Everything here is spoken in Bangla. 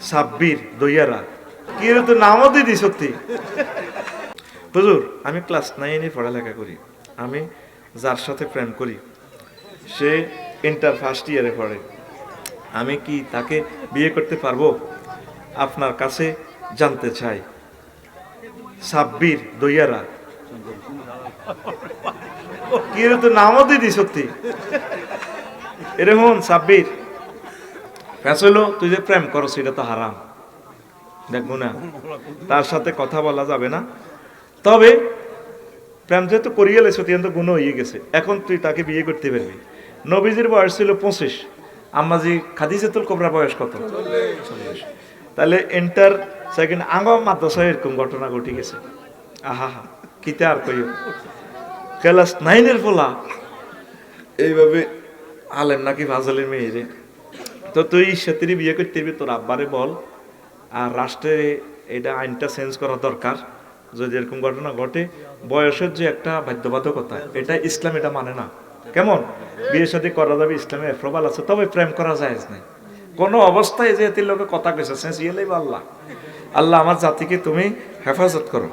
সাব্বির দইয়ারা কি এর তো নামও দিদি সত্যি। হুজুর আমি ক্লাস 9-এ পড়ালেখা করি, আমি যার সাথে প্রেম করি সে ইন্টার ফার্স্ট ইয়ারে পড়ে, আমি কি তাকে বিয়ে করতে পারবো? আপনার কাছে জানতে চাই। সাব্বির দইয়ারা কি এর তো নামও দিদি সত্যি। এরকম সাব্বির ফেসলো তুই যে প্রেম করো সেটা তো হারাম, দেখবো না, তার সাথে কথা বলা যাবে না। তবে প্রেম যেহেতু করিয়ে লেছো তুই তো গুণ হয়ে গেছে, এখন তুই তাকে বিয়ে করতে পারবি। নবীজির বয়স ছিল 25, আম্মাজি খাদিজাতুল কোবরার বয়স কত? 40। তাহলে ইন্টার সেকেন্ড আঙ্গ মাদ্রাসায় এরকম ঘটনা ঘটে গেছে। আহা হা কিতে আর কইও, ক্লাস 9-এর ফলা এইভাবে আলেম নাকি ফাজলের মেয়ে রে। তো তুই সাথে বিয়ে করতে দিবি, তোর আব্বারে বল। আর রাষ্ট্রে এটা আইনটা চেঞ্জ করা দরকার, যদি এরকম ঘটনা ঘটে। বয়সের যে একটা বাধ্যবাধকতা, এটা ইসলাম এটা মানে না। কেমন বিয়ে শাদী করা যাবে, ইসলামে এফরবাল আছে, তবে প্রেম করা জায়েজ নাই কোনো অবস্থায়। যে লোকে কথা কইছে সেন্স ইয়েলেই আল্লাহ, আল্লাহ আমার জাতিকে তুমি হেফাজত করো।